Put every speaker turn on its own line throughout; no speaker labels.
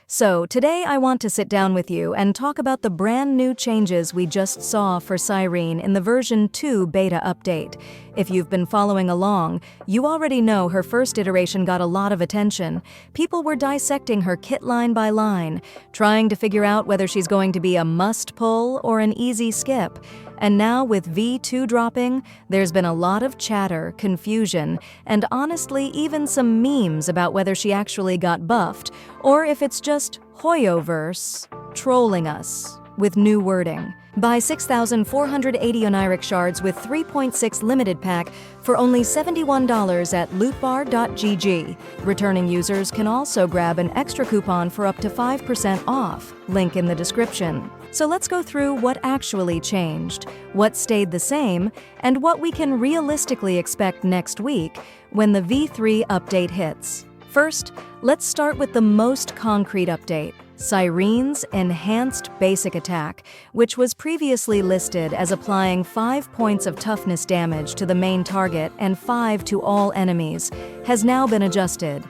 So, today I want to sit down with you and talk about the brand new changes we just saw for Sirene in the version 2 beta update. If you've been following along, you already know her first iteration got a lot of attention. People were dissecting her kit line by line, trying to figure out whether she's going to be a must-pull or an easy skip. And now with V2 dropping, there's been a lot of chatter, confusion, and honestly even some memes about whether she actually got buffed, or if it's just Hoyoverse trolling us with new wording. Buy 6,480 Oniric shards with 3.6 limited pack for only $71 at lootbar.gg. Returning users can also grab an extra coupon for up to 5% off. Link in the description. So let's go through what actually changed, what stayed the same, and what we can realistically expect next week when the V3 update hits. First, let's start with the most concrete update. Sirene's Enhanced Basic Attack, which was previously listed as applying 5 points of toughness damage to the main target and 5 to all enemies, has now been adjusted.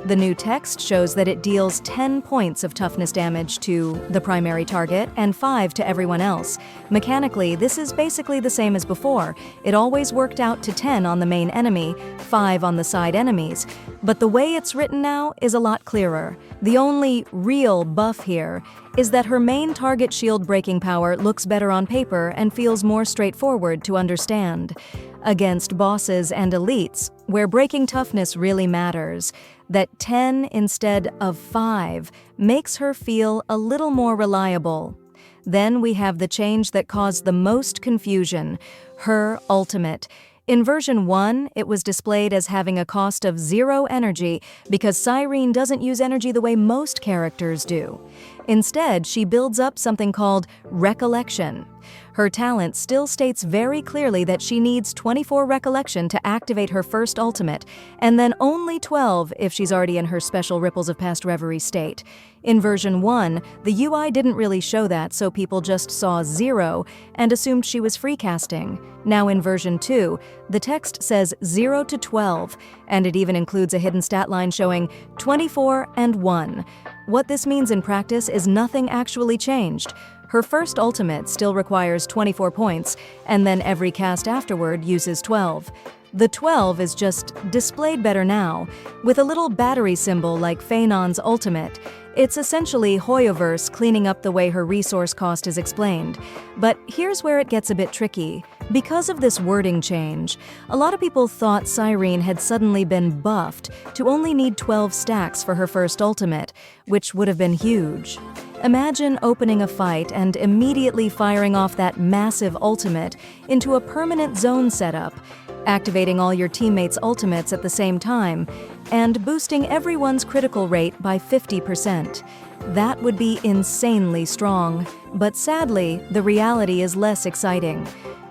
The new text shows that it deals 10 points of toughness damage to the primary target and 5 to everyone else. Mechanically, this is basically the same as before. It always worked out to 10 on the main enemy, 5 on the side enemies. But the way it's written now is a lot clearer. The only real buff here is that her main target shield breaking power looks better on paper and feels more straightforward to understand. Against bosses and elites, where breaking toughness really matters, that 10 instead of 5 makes her feel a little more reliable. Then we have the change that caused the most confusion, her ultimate. In version 1, it was displayed as having a cost of 0 energy because Sirene doesn't use energy the way most characters do. Instead, she builds up something called Recollection. Her talent still states very clearly that she needs 24 recollection to activate her first ultimate, and then only 12 if she's already in her special Ripples of Past Reverie state. In version 1, the UI didn't really show that, so people just saw 0 and assumed she was free casting. Now in version 2, the text says 0 to 12, and it even includes a hidden stat line showing 24 and 1. What this means in practice is nothing actually changed. Her first ultimate still requires 24 points, and then every cast afterward uses 12. The 12 is just displayed better now, with a little battery symbol like Phaenon's ultimate. It's essentially Hoyoverse cleaning up the way her resource cost is explained. But here's where it gets a bit tricky. Because of this wording change, a lot of people thought Sirene had suddenly been buffed to only need 12 stacks for her first ultimate, which would have been huge. Imagine opening a fight and immediately firing off that massive ultimate into a permanent zone setup, activating all your teammates' ultimates at the same time, and boosting everyone's critical rate by 50%. That would be insanely strong, but sadly, the reality is less exciting.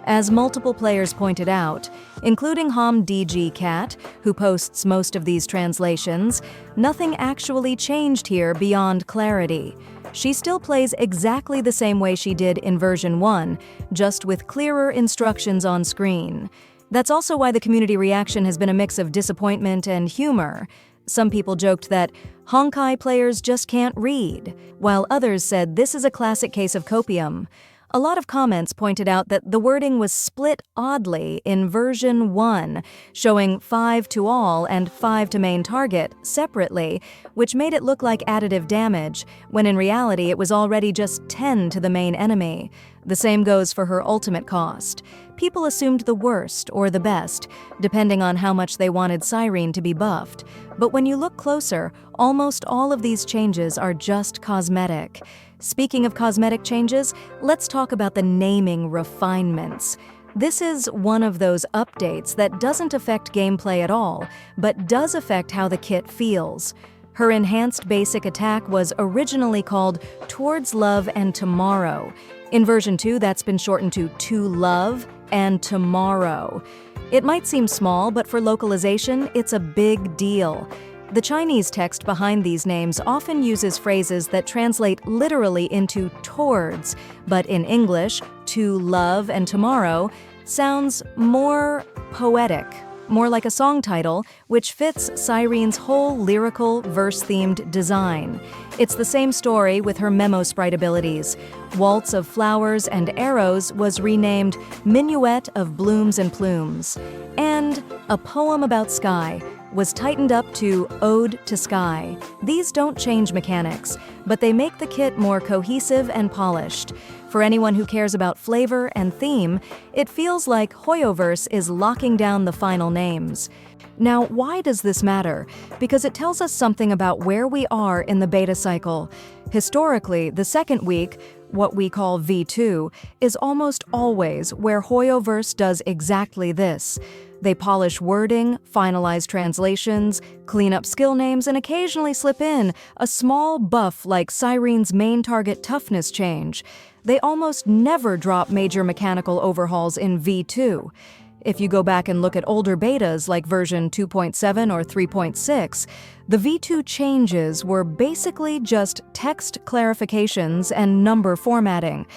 As multiple players pointed out, including HomDG Cat, who posts most of these translations, nothing actually changed here beyond clarity. She still plays exactly the same way she did in version 1, just with clearer instructions on screen. That's also why the community reaction has been a mix of disappointment and humor. Some people joked that Honkai players just can't read, while others said this is a classic case of copium. A lot of comments pointed out that the wording was split oddly in version 1, showing 5 to all and 5 to main target separately, which made it look like additive damage, when in reality it was already just 10 to the main enemy. The same goes for her ultimate cost. People assumed the worst or the best, depending on how much they wanted Sirene to be buffed. But when you look closer, almost all of these changes are just cosmetic. Speaking of cosmetic changes, let's talk about the naming refinements. This is one of those updates that doesn't affect gameplay at all, but does affect how the kit feels. Her enhanced basic attack was originally called Towards Love and Tomorrow. In version 2, that's been shortened to Love and Tomorrow. It might seem small, but for localization, it's a big deal. The Chinese text behind these names often uses phrases that translate literally into towards, but in English, to love and tomorrow sounds more poetic, more like a song title, which fits Sirene's whole lyrical, verse-themed design. It's the same story with her Memo Sprite abilities. Waltz of Flowers and Arrows was renamed Minuet of Blooms and Plumes. And A Poem About Sky was tightened up to Ode to Sky. These don't change mechanics, but they make the kit more cohesive and polished. For anyone who cares about flavor and theme, it feels like Hoyoverse is locking down the final names. Now, why does this matter? Because it tells us something about where we are in the beta cycle. Historically, the second week, what we call V2, is almost always where Hoyoverse does exactly this. They polish wording, finalize translations, clean up skill names, and occasionally slip in a small buff like Sirene's main target toughness change. They almost never drop major mechanical overhauls in V2. If you go back and look at older betas like version 2.7 or 3.6, the V2 changes were basically just text clarifications and number formatting.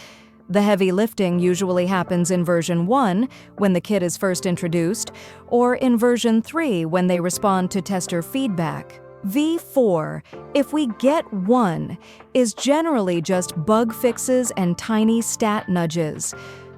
The heavy lifting usually happens in version 1, when the kit is first introduced, or in version 3 when they respond to tester feedback. V4, if we get one, is generally just bug fixes and tiny stat nudges.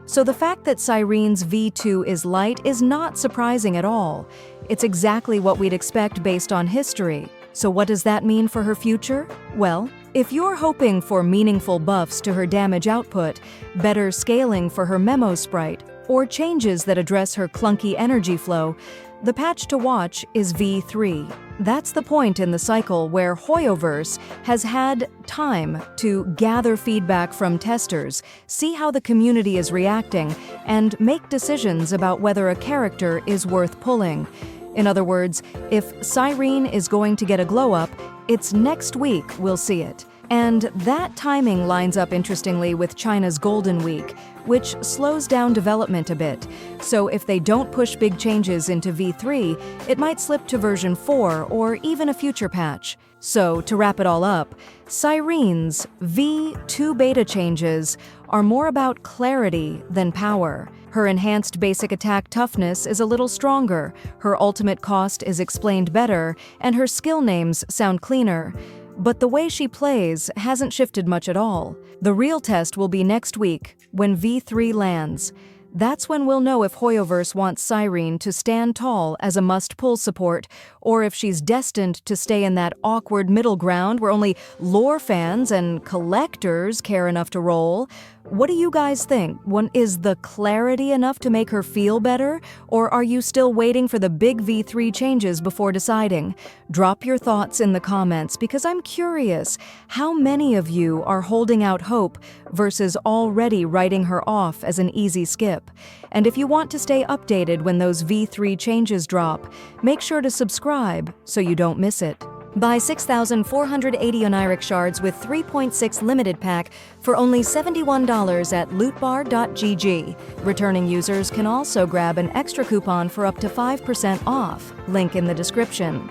So the fact that Sirene's V2 is light is not surprising at all. It's exactly what we'd expect based on history. So what does that mean for her future? Well, if you're hoping for meaningful buffs to her damage output, better scaling for her Memo Sprite, or changes that address her clunky energy flow, the patch to watch is V3. That's the point in the cycle where Hoyoverse has had time to gather feedback from testers, see how the community is reacting, and make decisions about whether a character is worth pulling. In other words, if Sirene is going to get a glow-up, it's next week we'll see it. And that timing lines up interestingly with China's Golden Week, which slows down development a bit. So if they don't push big changes into V3, it might slip to version 4 or even a future patch. So to wrap it all up, Sirene's V2 beta changes are more about clarity than power. Her enhanced basic attack toughness is a little stronger, her ultimate cost is explained better, and her skill names sound cleaner. But the way she plays hasn't shifted much at all. The real test will be next week, when V3 lands. That's when we'll know if Hoyoverse wants Sirene to stand tall as a must-pull support, or if she's destined to stay in that awkward middle ground where only lore fans and collectors care enough to roll. What do you guys think? Is the clarity enough to make her feel better, or are you still waiting for the big V3 changes before deciding? Drop your thoughts in the comments because I'm curious how many of you are holding out hope versus already writing her off as an easy skip. And if you want to stay updated when those V3 changes drop, make sure to subscribe so you don't miss it. Buy 6,480 Oniric shards with 3.6 limited pack for only $71 at lootbar.gg. Returning users can also grab an extra coupon for up to 5% off. Link in the description.